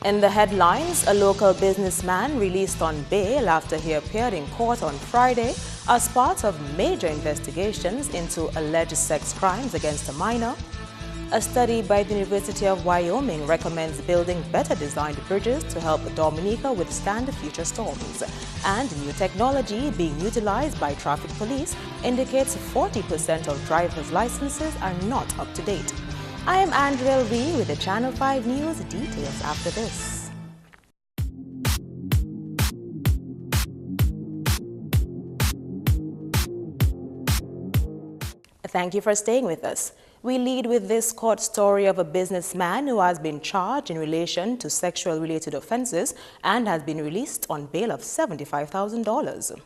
In the headlines, a local businessman released on bail after he appeared in court on Friday as part of major investigations into alleged sex crimes against a minor. A study by the University of Wyoming recommends building better designed bridges to help Dominica withstand future storms. And new technology being utilized by traffic police indicates 40% of driver's licenses are not up to date. I am Andrea Lee with the Channel 5 News. Details after this. Thank you for staying with us. We lead with this court story of a businessman who has been charged in relation to sexual-related offenses and has been released on bail of $75,000.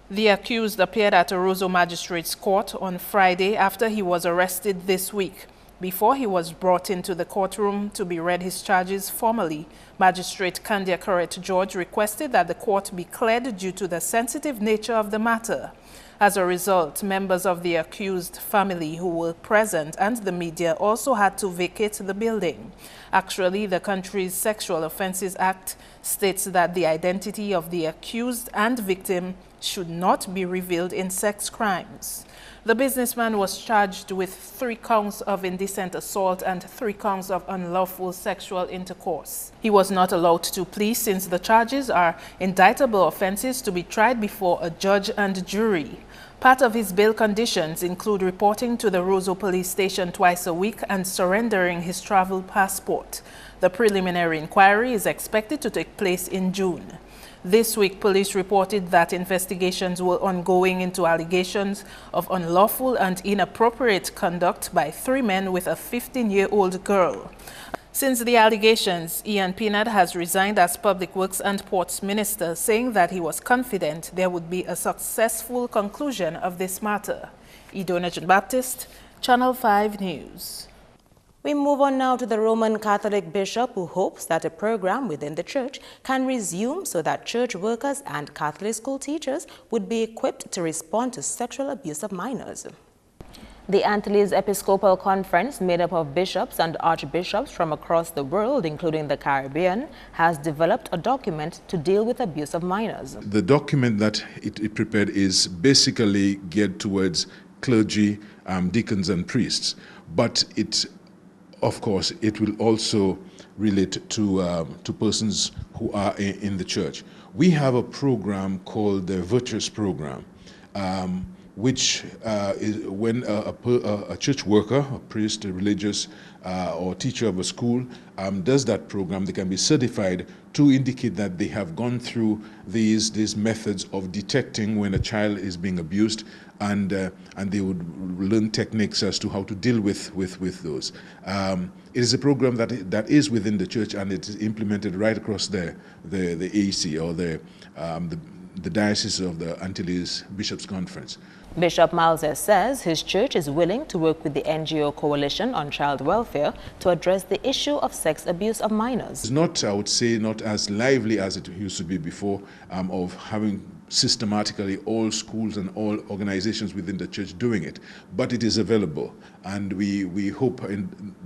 The accused appeared at a Roseau Magistrates Court on Friday after he was arrested this week. Before he was brought into the courtroom to be read his charges formally, Magistrate Candia Corrett George requested that the court be cleared due to the sensitive nature of the matter. As a result, members of the accused family who were present and the media also had to vacate the building. Actually, the country's Sexual Offences Act states that the identity of the accused and victim should not be revealed in sex crimes. The businessman was charged with 3 counts of indecent assault and 3 counts of unlawful sexual intercourse. He was not allowed to plea since the charges are indictable offenses to be tried before a judge and jury. Part of his bail conditions include reporting to the Roseau police station twice a week and surrendering his travel passport. The preliminary inquiry is expected to take place in June. This week, police reported that investigations were ongoing into allegations of unlawful and inappropriate conduct by 3 men with a 15-year-old girl. Since the allegations, Ian Pinard has resigned as Public Works and Ports Minister, saying that he was confident there would be a successful conclusion of this matter. Idona Jean-Baptiste, Channel 5 News. We move on now to the Roman Catholic bishop who hopes that a program within the church can resume so that church workers and Catholic school teachers would be equipped to respond to sexual abuse of minors. The Antilles Episcopal Conference, made up of bishops and archbishops from across the world, including the Caribbean, has developed a document to deal with abuse of minors. The document that it prepared is basically geared towards clergy, deacons and priests, but of course, it will also relate to persons who are in the church. We have a program called the Virtuous Program, which is when a church worker, a priest, a religious, or teacher of a school does that program, they can be certified to indicate that they have gone through these methods of detecting when a child is being abused, and they would learn techniques as to how to deal with those. It is a program that is within the church, and it is implemented right across the AEC, or the Diocese of the Antilles Bishops' Conference. Bishop Malzes says his church is willing to work with the NGO Coalition on Child Welfare to address the issue of sex abuse of minors. It's not, I would say, not as lively as it used to be before, of having systematically all schools and all organizations within the church doing it, but it is available, and we hope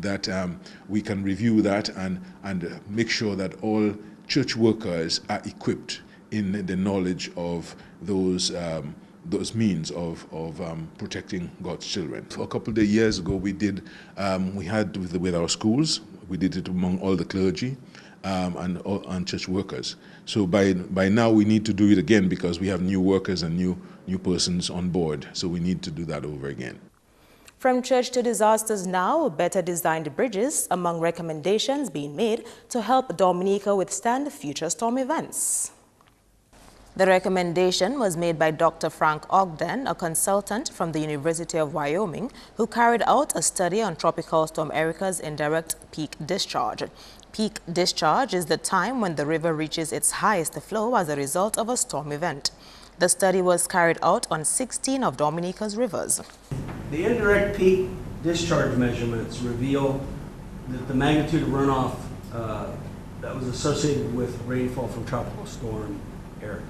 that we can review that and make sure that all church workers are equipped in the knowledge of those means of protecting God's children. A couple of years ago, we had with our schools, we did it among all the clergy and church workers. So by now we need to do it again because we have new workers and new persons on board. So we need to do that over again. From church to disasters now, better designed bridges among recommendations being made to help Dominica withstand future storm events. The recommendation was made by Dr. Frank Ogden, a consultant from the University of Wyoming, who carried out a study on Tropical Storm Erica's indirect peak discharge. Peak discharge is the time when the river reaches its highest flow as a result of a storm event. The study was carried out on 16 of Dominica's rivers. The indirect peak discharge measurements reveal that the magnitude of runoff that was associated with rainfall from Tropical Storm Erica.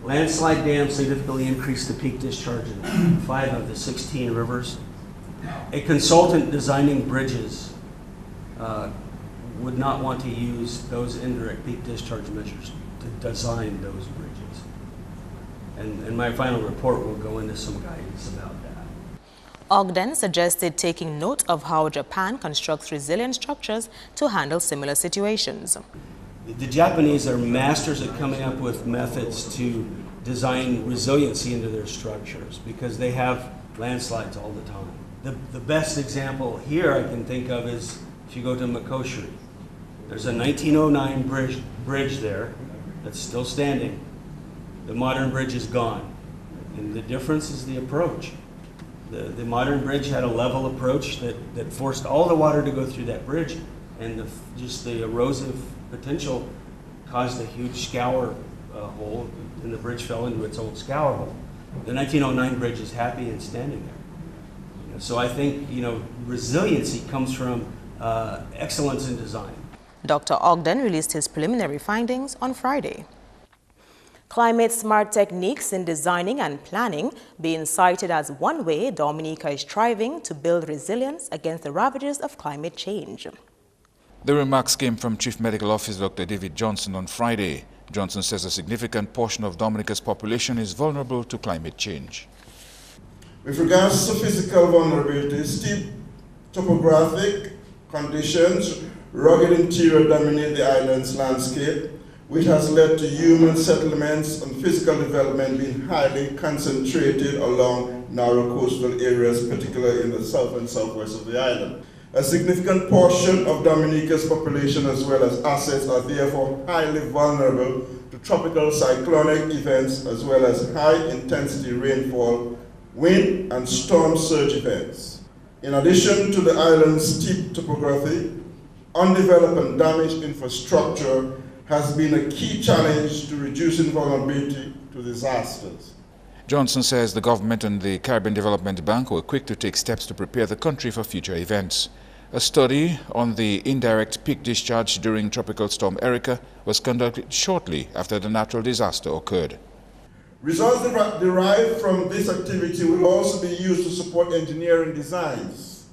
Landslide dams significantly increased the peak discharge in 5 of the 16 rivers. A consultant designing bridges would not want to use those indirect peak discharge measures to design those bridges. And my final report will go into some guidance about that. Ogden suggested taking note of how Japan constructs resilient structures to handle similar situations. The Japanese are masters at coming up with methods to design resiliency into their structures because they have landslides all the time. The best example here I can think of is if you go to Makoshiri. There's a 1909 bridge there that's still standing. The modern bridge is gone. And the difference is the approach. The modern bridge had a level approach that forced all the water to go through that bridge, and just the erosive potential caused a huge scour hole, and the bridge fell into its own scour hole. The 1909 bridge is happy and standing there. So I think resiliency comes from excellence in design. Dr. Ogden released his preliminary findings on Friday. Climate-smart techniques in designing and planning being cited as one way Dominica is striving to build resilience against the ravages of climate change. The remarks came from Chief Medical Officer Dr. David Johnson on Friday. Johnson says a significant portion of Dominica's population is vulnerable to climate change. With regards to physical vulnerability, steep topographic conditions, rugged interior dominate the island's landscape, which has led to human settlements and physical development being highly concentrated along narrow coastal areas, particularly in the south and southwest of the island. A significant portion of Dominica's population as well as assets are therefore highly vulnerable to tropical cyclonic events as well as high-intensity rainfall, wind and storm surge events. In addition to the island's steep topography, undeveloped and damaged infrastructure has been a key challenge to reducing vulnerability to disasters. Johnson says the government and the Caribbean Development Bank were quick to take steps to prepare the country for future events. A study on the indirect peak discharge during Tropical Storm Erika was conducted shortly after the natural disaster occurred. Results derived from this activity will also be used to support engineering designs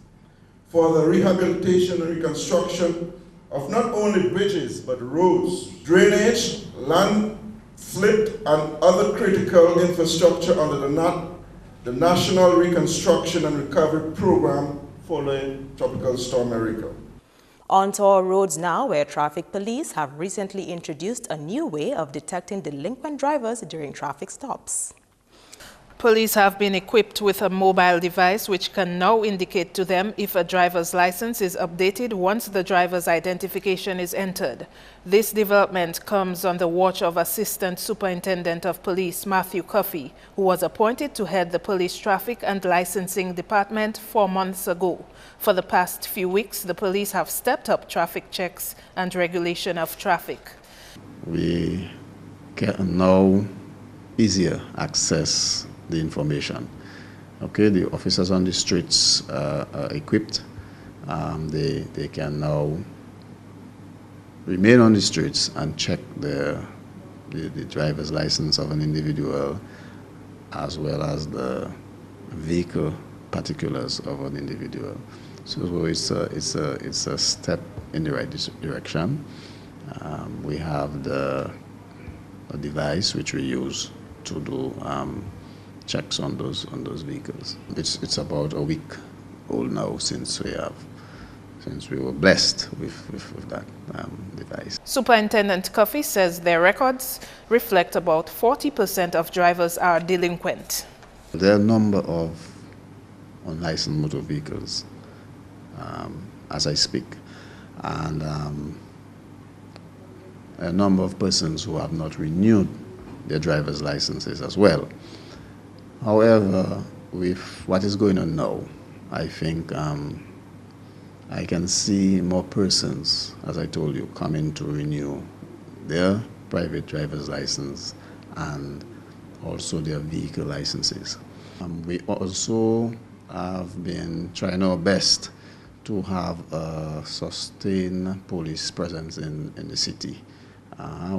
for the rehabilitation and reconstruction of not only bridges but roads, drainage, land slip and other critical infrastructure under the National Reconstruction and Recovery Program following Tropical Storm Erika. On to our roads now, where traffic police have recently introduced a new way of detecting delinquent drivers during traffic stops. Police have been equipped with a mobile device which can now indicate to them if a driver's license is updated once the driver's identification is entered. This development comes on the watch of Assistant Superintendent of Police Matthew Coffey, who was appointed to head the Police Traffic and Licensing Department 4 months ago. For the past few weeks, the police have stepped up traffic checks and regulation of traffic. We can now easier access the information. Okay, the officers on the streets are equipped. They can now remain on the streets and check the driver's license of an individual as well as the vehicle particulars of an individual. So it's a step in the right direction. We have a device which we use to do checks on those vehicles. It's about a week old now since we were blessed with that device. Superintendent Coffey says their records reflect about 40% of drivers are delinquent. There are a number of unlicensed motor vehicles as I speak, and a number of persons who have not renewed their driver's licenses as well. However, with what is going on now, I think I can see more persons, as I told you, coming to renew their private driver's license and also their vehicle licenses. We also have been trying our best to have a sustained police presence in the city.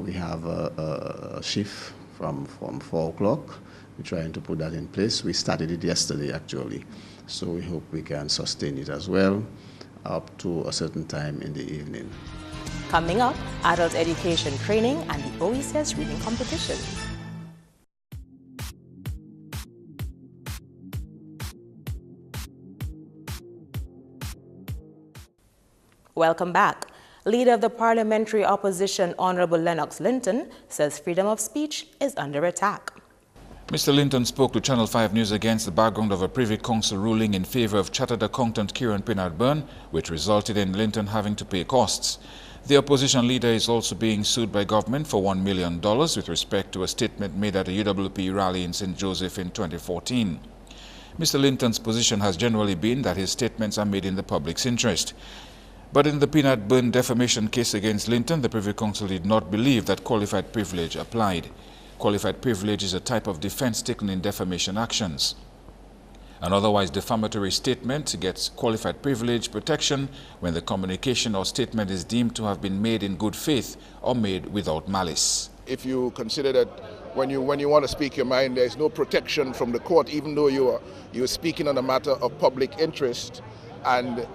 We have a shift from 4 o'clock. We're trying to put that in place. We started it yesterday, actually. So we hope we can sustain it as well. up to a certain time in the evening. Coming up, adult education training and the OECS reading competition. Welcome back. Leader of the parliamentary opposition, Honorable Lennox Linton, says freedom of speech is under attack. Mr. Linton spoke to Channel 5 News against the background of a Privy Council ruling in favor of Chartered Accountant Kieran Pinard-Byrne, which resulted in Linton having to pay costs. The opposition leader is also being sued by government for $1 million with respect to a statement made at a UWP rally in St. Joseph in 2014. Mr. Linton's position has generally been that his statements are made in the public's interest. But in the Pinard-Byrne defamation case against Linton, the Privy Council did not believe that qualified privilege applied. Qualified privilege is a type of defense taken in defamation actions. An otherwise defamatory statement gets qualified privilege protection when the communication or statement is deemed to have been made in good faith or made without malice. If you consider that when you want to speak your mind, there is no protection from the court, even though you're speaking on a matter of public interest, and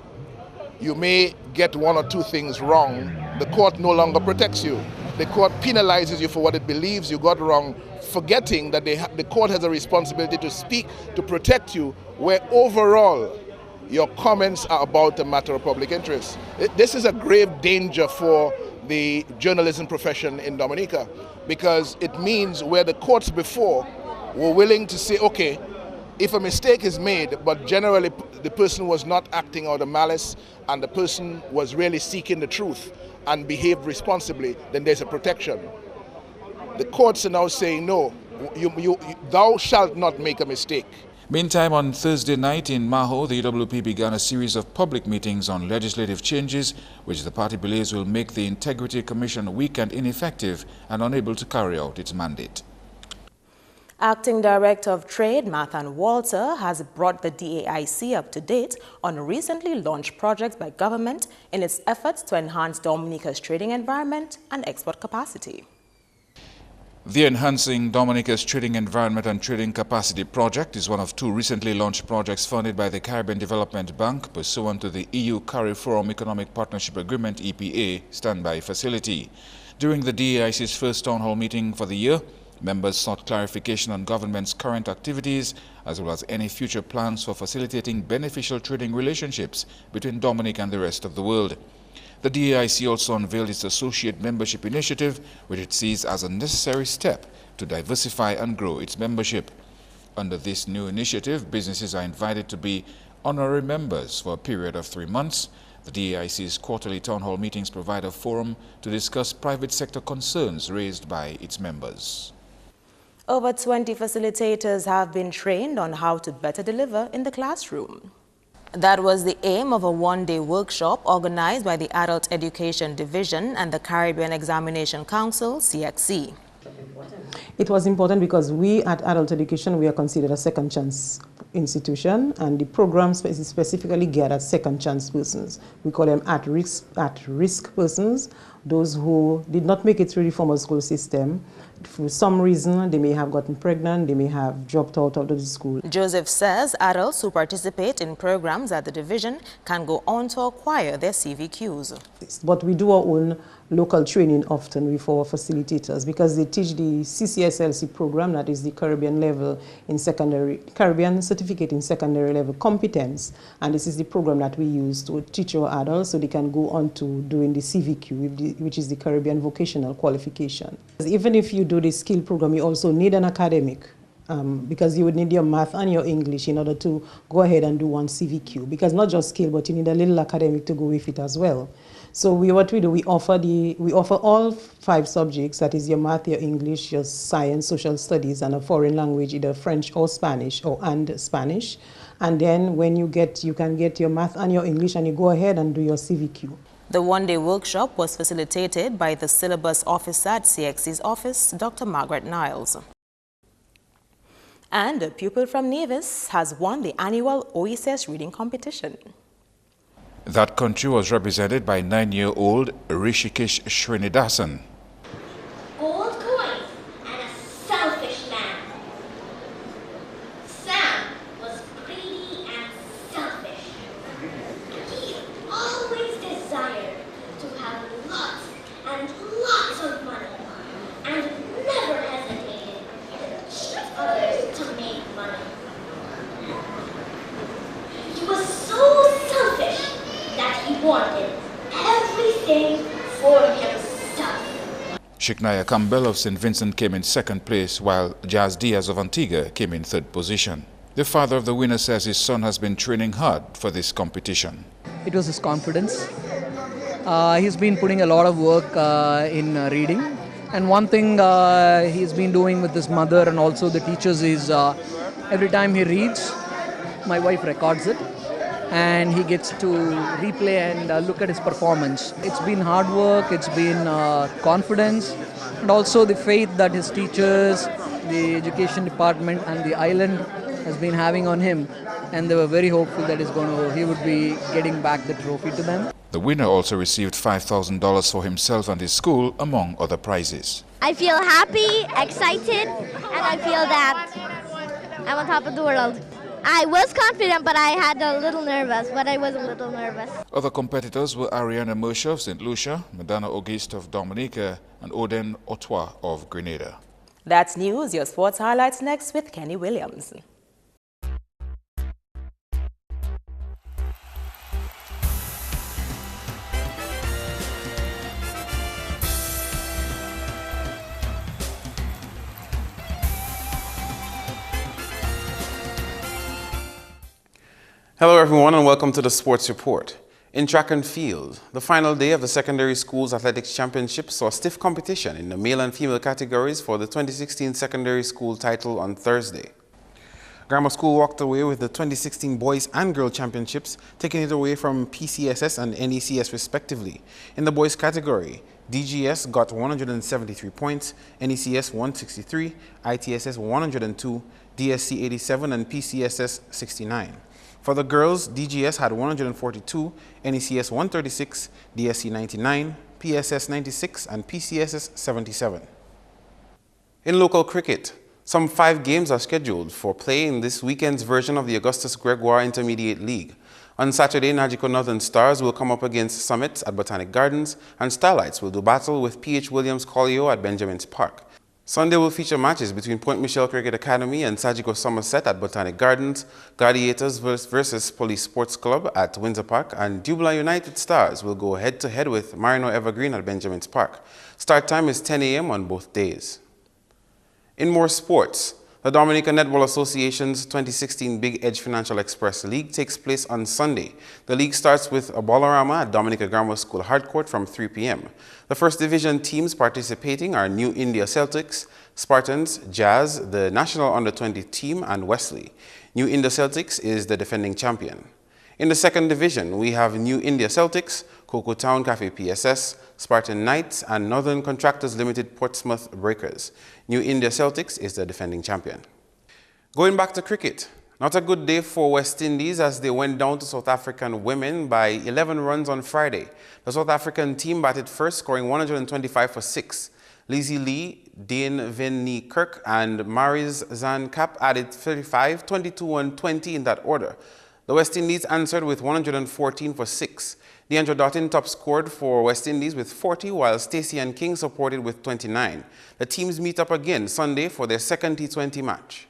you may get one or two things wrong, the court no longer protects you. The court penalizes you for what it believes you got wrong, forgetting that the court has a responsibility to speak, to protect you, where overall your comments are about a matter of public interest. This is a grave danger for the journalism profession in Dominica, because it means where the courts before were willing to say, okay, if a mistake is made, but generally the person was not acting out of malice and the person was really seeking the truth and behaved responsibly, then there's a protection. The courts are now saying, no, thou shalt not make a mistake. Meantime, on Thursday night in Maho, the UWP began a series of public meetings on legislative changes, which the party believes will make the Integrity Commission weak and ineffective and unable to carry out its mandate. Acting Director of Trade, Mathan Walter, has brought the DAIC up to date on recently launched projects by government in its efforts to enhance Dominica's trading environment and export capacity. The Enhancing Dominica's Trading Environment and Trading Capacity project is one of two recently launched projects funded by the Caribbean Development Bank pursuant to the EU CARIFORUM Economic Partnership Agreement EPA standby facility. During the DAIC's first town hall meeting for the year, members sought clarification on government's current activities as well as any future plans for facilitating beneficial trading relationships between Dominica and the rest of the world. The DAIC also unveiled its associate membership initiative, which it sees as a necessary step to diversify and grow its membership. Under this new initiative, businesses are invited to be honorary members for a period of 3 months. The DAIC's quarterly town hall meetings provide a forum to discuss private sector concerns raised by its members. Over 20 facilitators have been trained on how to better deliver in the classroom. That was the aim of a one-day workshop organized by the Adult Education Division and the Caribbean Examination Council, CXC. It was important because we at Adult Education, we are considered a second chance institution, and the program is specifically geared at second chance persons. We call them at-risk persons, those who did not make it through the formal school system. For some reason, they may have gotten pregnant, they may have dropped out of the school. Joseph says adults who participate in programs at the division can go on to acquire their CVQs. But we do our own local training often with our facilitators because they teach the CCSLC program, that is the Caribbean level in Caribbean certificate in secondary level competence, and this is the program that we use to teach our adults so they can go on to doing the CVQ, which is the Caribbean vocational qualification. Even if you do the skill program, you also need an academic because you would need your math and your English in order to go ahead and do one CVQ, because not just skill, but you need a little academic to go with it as well. So what we do, we offer all 5 subjects, that is your math, your English, your science, social studies, and a foreign language, either French or Spanish, and Spanish. And then when you can get your math and your English, and you go ahead and do your CVQ. The one-day workshop was facilitated by the syllabus officer at CXC's office, Dr. Margaret Niles. And a pupil from Nevis has won the annual OECS reading competition. That country was represented by 9-year-old Rishikesh Srinidasan. Gold coins and a selfish man. Sam was greedy and selfish. He's Shiknaya Campbell of St. Vincent came in second place, while Jazz Diaz of Antigua came in third position. The father of the winner says his son has been training hard for this competition. It was his confidence. He's been putting a lot of work in reading. And one thing he's been doing with his mother and also the teachers is every time he reads, my wife records it, and he gets to replay and look at his performance. It's been hard work, it's been confidence, and also the faith that his teachers, the education department and the island has been having on him, and they were very hopeful that he would be getting back the trophy to them. The winner also received $5,000 for himself and his school, among other prizes. I feel happy, excited, and I feel that I'm on top of the world. I was confident, but I had a little nervous, but I was a little nervous. Other competitors were Ariana Moshe of St. Lucia, Madonna Auguste of Dominica, and Oden Otwa of Grenada. That's news. Your sports highlights next with Kenny Williams. Hello everyone and welcome to the Sports Report. In track and field, the final day of the Secondary Schools Athletics Championship saw stiff competition in the male and female categories for the 2016 Secondary School title on Thursday. Grammar School walked away with the 2016 Boys and Girl Championships, taking it away from PCSS and NECS respectively. In the boys category, DGS got 173 points, NECS 163, ITSS 102, DSC 87 and PCSS 69. For the girls, DGS had 142, NECS 136, DSC 99, PSS 96, and PCSS 77. In local cricket, some 5 games are scheduled for play in this weekend's version of the Augustus Gregoire Intermediate League. On Saturday, Najiko Northern Stars will come up against Summits at Botanic Gardens, and Starlights will do battle with PH Williams Collio at Benjamin's Park. Sunday will feature matches between Point Michelle Cricket Academy and Sajiko Somerset at Botanic Gardens, Gladiators versus Police Sports Club at Windsor Park, and Dubla United Stars will go head-to-head with Marino Evergreen at Benjamin's Park. Start time is 10 a.m. on both days. In more sports, the Dominica Netball Association's 2016 Big Edge Financial Express League takes place on Sunday. The league starts with a ballarama at Dominica Grammar School Hardcourt from 3 p.m. The first division teams participating are New India Celtics, Spartans, Jazz, the National Under-20 team, and Wesley. New India Celtics is the defending champion. In the second division, we have New India Celtics, Cocoa Town Cafe PSS, Spartan Knights, and Northern Contractors Limited Portsmouth Breakers. New India Celtics is the defending champion. Going back to cricket, not a good day for West Indies as they went down to South African women by 11 runs on Friday. The South African team batted first, scoring 125 for 6. Lizzie Lee, Dane Van Niekerk, and Maris Zancap added 35, 22, and 20 in that order. The West Indies answered with 114 for 6. Deandra Dottin top scored for West Indies with 40, while Stacey and King supported with 29. The teams meet up again Sunday for their second T20 match.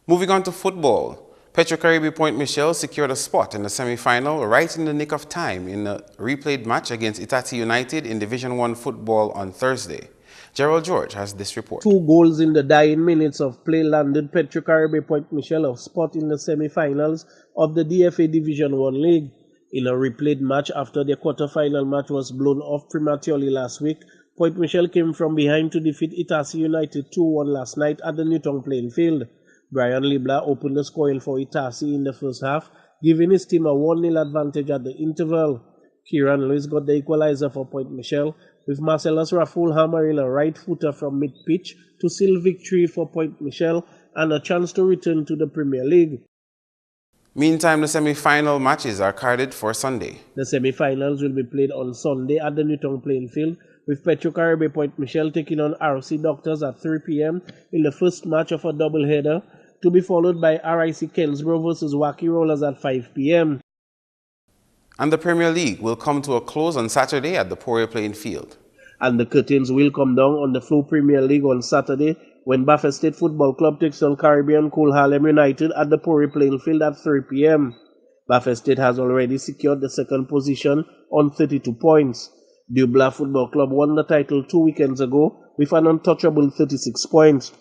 Moving on to football, Petro-Caribe Point Michelle secured a spot in the semi-final right in the nick of time in a replayed match against Itati United in Division 1 football on Thursday. Gerald George has this report. 2 goals in the dying minutes of play landed Petro-Caribe Point Michelle a spot in the semi-finals of the DFA Division 1 League. In a replayed match after their quarter-final match was blown off prematurely last week, Point Michelle came from behind to defeat Itasi United 2-1 last night at the Newton playing field. Brian Libla opened the scoring for Itasi in the first half, giving his team a 1-0 advantage at the interval. Kieran Lewis got the equalizer for Point Michelle, with Marcellus Rafool hammering a right footer from mid-pitch to seal victory for Point Michelle and a chance to return to the Premier League. Meantime, the semi-final matches are carded for Sunday. The semi-finals will be played on Sunday at the Newton playing field, with Petro-Caribe Point Michelle taking on RC Doctors at 3 p.m. in the first match of a doubleheader, to be followed by RIC Kensborough versus Wacky Rollers at 5 p.m. And the Premier League will come to a close on Saturday at the Poirier playing field. And the curtains will come down on the Flow Premier League on Saturday when Baffert State Football Club takes on Caribbean Cool Harlem United at the Poirier playing field at 3 p.m. Baffert State has already secured the second position on 32 points. Dubla Football Club won the title 2 weekends ago with an untouchable 36 points.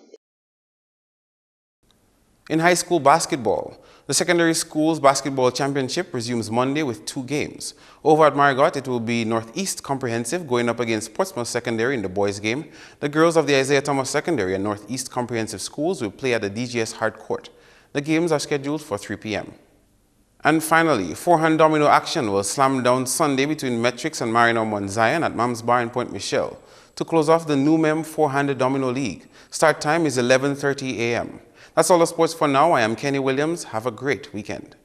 In high school basketball, the secondary schools basketball championship resumes Monday with 2 games. Over at Marigot, it will be Northeast Comprehensive going up against Portsmouth Secondary in the boys' game. The girls of the Isaiah Thomas Secondary and Northeast Comprehensive Schools will play at the DGS Hard Court. The games are scheduled for 3 p.m. And finally, forehand domino action will slam down Sunday between Metrics and Mariner Mount Zion at Mams Bar in Point Michelle to close off the New Mem Four-Handed Domino League. Start time is 11:30 a.m. That's all the sports for now. I am Kenny Williams. Have a great weekend.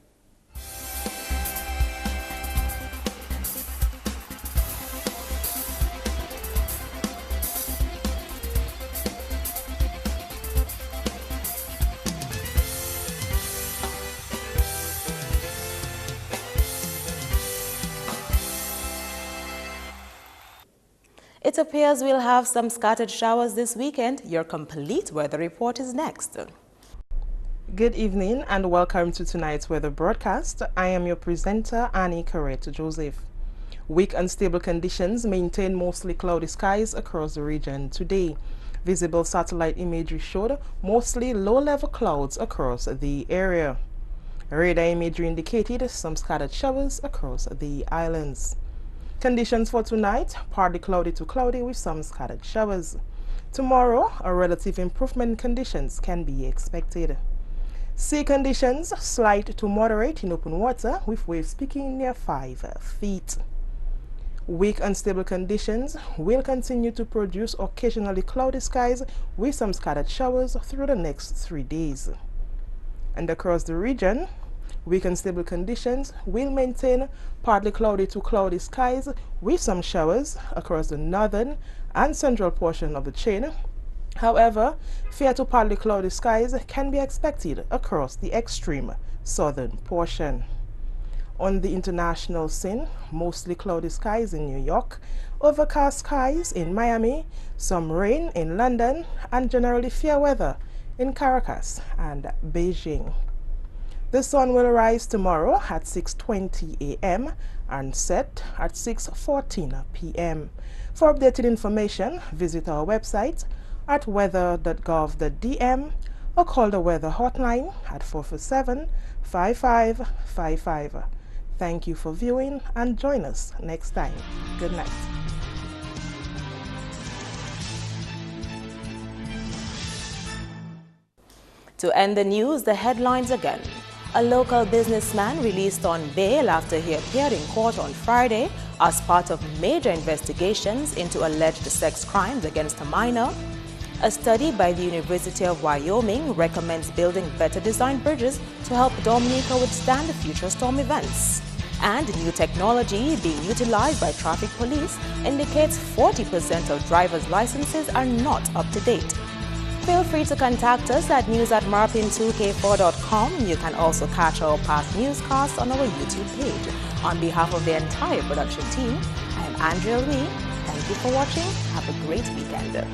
It appears we'll have some scattered showers this weekend. Your complete weather report is next. Good evening and welcome to tonight's weather broadcast. I am your presenter, Annie Correct Joseph. Weak unstable conditions maintain mostly cloudy skies across the region today. Visible satellite imagery showed mostly low-level clouds across the area. Radar imagery indicated some scattered showers across the islands. Conditions for tonight, partly cloudy to cloudy with some scattered showers. Tomorrow, a relative improvement in conditions can be expected. Sea conditions, slight to moderate in open water with waves peaking near 5 feet. Weak unstable conditions will continue to produce occasionally cloudy skies with some scattered showers through the next 3 days. And across the region, weak unstable conditions will maintain partly cloudy to cloudy skies with some showers across the northern and central portion of the chain. However, fair to partly cloudy skies can be expected across the extreme southern portion. On the international scene, mostly cloudy skies in New York, overcast skies in Miami, some rain in London, and generally fair weather in Caracas and Beijing. The sun will rise tomorrow at 6:20 a.m. and set at 6:14 p.m. For updated information, visit our website at weather.gov.dm or call the weather hotline at 447-5555. Thank you for viewing and join us next time. Good night. To end the news, the headlines again. A local businessman released on bail after he appeared in court on Friday as part of major investigations into alleged sex crimes against a minor. A study by the University of Wyoming recommends building better designed bridges to help Dominica withstand future storm events. And new technology being utilized by traffic police indicates 40% of driver's licenses are not up to date. Feel free to contact us at news@MarpinNewsMarch4th2k16. You can also catch our past newscasts on our YouTube page. On behalf of the entire production team, I am Andrea Lee. Thank you for watching. Have a great weekend.